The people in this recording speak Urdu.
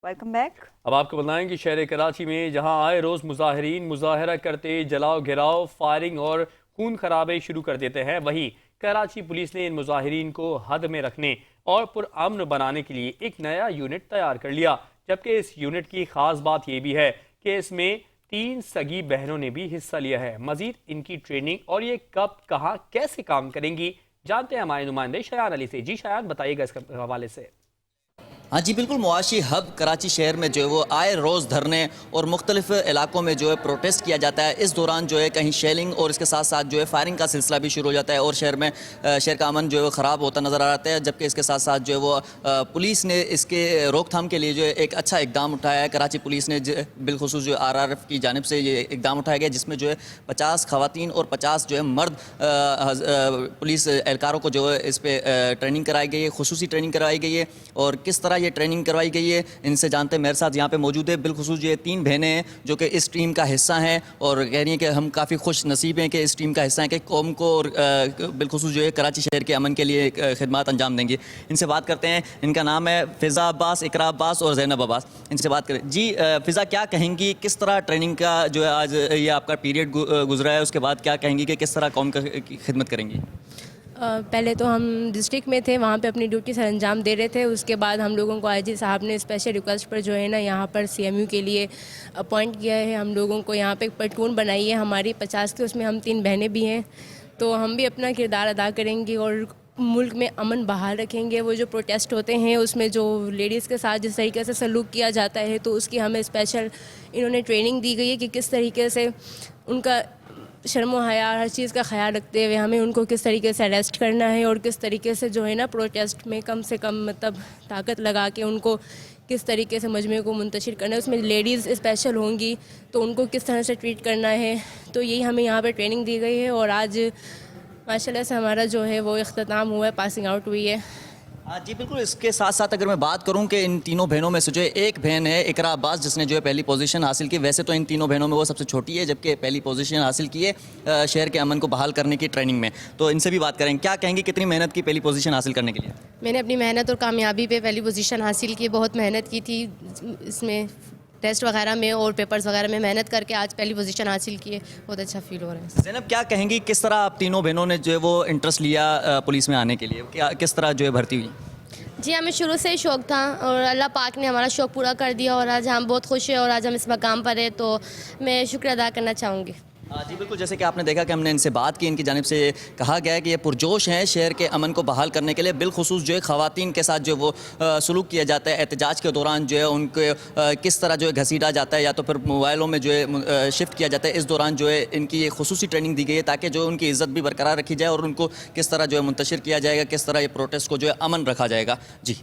Welcome back. اب آپ کو بتائیں کہ شہر کراچی میں جہاں آئے روز مظاہرین مظاہرہ کرتے جلاؤ گھراؤ فائرنگ اور خون خرابے شروع کر دیتے ہیں، وہیں کراچی پولیس نے ان مظاہرین کو حد میں رکھنے اور پرامن بنانے کے لیے ایک نیا یونٹ تیار کر لیا، جبکہ اس یونٹ کی خاص بات یہ بھی ہے کہ اس میں 3 سگی بہنوں نے بھی حصہ لیا ہے۔ مزید ان کی ٹریننگ اور یہ کب کہاں کیسے کام کریں گی جانتے ہیں ہمارے نمائندے شایان علی سے۔ جی شایان، بتائیے گا اس کے حوالے سے۔ ہاں جی بالکل، معاشی ہب کراچی شہر میں جو ہے وہ آئے روز دھرنے اور مختلف علاقوں میں جو ہے پروٹیسٹ کیا جاتا ہے۔ اس دوران جو ہے کہیں شیلنگ اور اس کے ساتھ ساتھ جو ہے فائرنگ کا سلسلہ بھی شروع ہو جاتا ہے اور شہر کا امن جو ہے خراب ہوتا نظر آ رہا ہے، جبکہ اس کے ساتھ ساتھ جو ہے وہ پولیس نے اس کے روک تھام کے لیے جو ہے ایک اچھا اقدام اٹھایا ہے۔ کراچی پولیس نے بالخصوص جو RRF کی جانب سے یہ اقدام اٹھایا گیا، جس میں جو ہے 50 خواتین اور 50 جو ہے مرد پولیس اہلکاروں کو جو ہے اس پہ ٹریننگ کرائی گئی ہے، خصوصی ٹریننگ کرائی گئی ہے۔ اور کس طرح یہ ٹریننگ کروائی گئی ہے ان سے جانتے ہیں، میرے ساتھ یہاں پہ موجود ہے بالخصوص یہ 3 بہنیں ہیں جو کہ اس ٹیم کا حصہ ہیں اور کہہ رہی ہیں کہ ہم کافی خوش نصیب ہیں کہ اس ٹیم کا حصہ ہیں کہ قوم کو اور بالخصوص جو ہے کراچی شہر کے امن کے لیے خدمات انجام دیں گے۔ ان سے بات کرتے ہیں، ان کا نام ہے فضا عباس، اقرا عباس اور زینب عباس۔ ان سے بات کریں جی فضا، کیا کہیں گی کس طرح ٹریننگ کا جو ہے آج یہ آپ کا پیریڈ گزرا ہے، اس کے بعد کیا کہیں گی کہ کس طرح قوم کی خدمت کریں گی؟ پہلے تو ہم ڈسٹرکٹ میں تھے، وہاں پہ اپنی ڈیوٹی سر انجام دے رہے تھے۔ اس کے بعد ہم لوگوں کو IG صاحب نے اسپیشل ریکویسٹ پر جو ہے نا یہاں پر CMU کے لیے اپوائنٹ کیا ہے۔ ہم لوگوں کو یہاں پہ ایک پلٹون بنائی ہے ہماری 50 کی، اس میں ہم 3 بہنیں بھی ہیں، تو ہم بھی اپنا کردار ادا کریں گے اور ملک میں امن بحال رکھیں گے۔ وہ جو پروٹیسٹ ہوتے ہیں اس میں جو لیڈیز کے ساتھ جس طریقے سے سلوک کیا جاتا ہے، تو اس کی ہمیں اسپیشل انہوں نے ٹریننگ دی گئی ہے کہ کس طریقے سے ان کا شرم و حیا ہر چیز کا خیال رکھتے ہوئے ہمیں ان کو کس طریقے سے اریسٹ کرنا ہے اور کس طریقے سے جو ہے نا پروٹیسٹ میں کم سے کم مطلب طاقت لگا کے ان کو کس طریقے سے مجمع کو منتشر کرنا ہے۔ اس میں لیڈیز اسپیشل ہوں گی تو ان کو کس طرح سے ٹریٹ کرنا ہے، تو یہی ہمیں یہاں پہ ٹریننگ دی گئی ہے اور آج ماشاءاللہ سے ہمارا جو ہے وہ اختتام ہوا ہے، پاسنگ آؤٹ ہوئی ہے۔ ہاں جی بالکل، اس کے ساتھ ساتھ اگر میں بات کروں کہ ان تینوں بہنوں میں سے جو ہے ایک بہن ہے اقرا عباس جس نے جو ہے پہلی پوزیشن حاصل کی، ویسے تو ان تینوں بہنوں میں وہ سب سے چھوٹی ہے جبکہ پہلی پوزیشن حاصل کی ہے شہر کے امن کو بحال کرنے کی ٹریننگ میں، تو ان سے بھی بات کریں، کیا کہیں گے کتنی محنت کی پہلی پوزیشن حاصل کرنے کے لیے؟ میں نے اپنی محنت اور کامیابی پہ پہلی پوزیشن حاصل کی، بہت محنت کی تھی اس میں، ٹیسٹ وغیرہ میں اور پیپرز وغیرہ میں محنت کر کے آج پہلی پوزیشن حاصل کی ہے، بہت اچھا فیل ہو رہا ہے۔ زینب، کیا کہیں گی کس طرح آپ تینوں بہنوں نے جو ہے وہ انٹرسٹ لیا پولیس میں آنے کے لیے، کس طرح جو ہے بھرتی ہوئی؟ جی ہمیں شروع سے ہی شوق تھا اور اللہ پاک نے ہمارا شوق پورا کر دیا اور آج ہم بہت خوش ہیں اور آج ہم اس مقام پر ہیں، تو میں شکر ادا کرنا چاہوں گی۔ جی بالکل، جیسے کہ آپ نے دیکھا کہ ہم نے ان سے بات کی، ان کی جانب سے کہا گیا ہے کہ یہ پرجوش ہیں شہر کے امن کو بحال کرنے کے لیے، بالخصوص جو ہے خواتین کے ساتھ جو وہ سلوک کیا جاتا ہے احتجاج کے دوران، جو ہے ان کو کس طرح جو ہے گھسیٹا جاتا ہے یا تو پھر موبائلوں میں جو ہے شفٹ کیا جاتا ہے، اس دوران جو ہے ان کی ایک خصوصی ٹریننگ دی گئی ہے تاکہ جو ان کی عزت بھی برقرار رکھی جائے اور ان کو کس طرح جو ہے منتشر کیا جائے گا، کس طرح یہ پروٹیسٹ کو جو ہے امن رکھا جائے گا۔ جی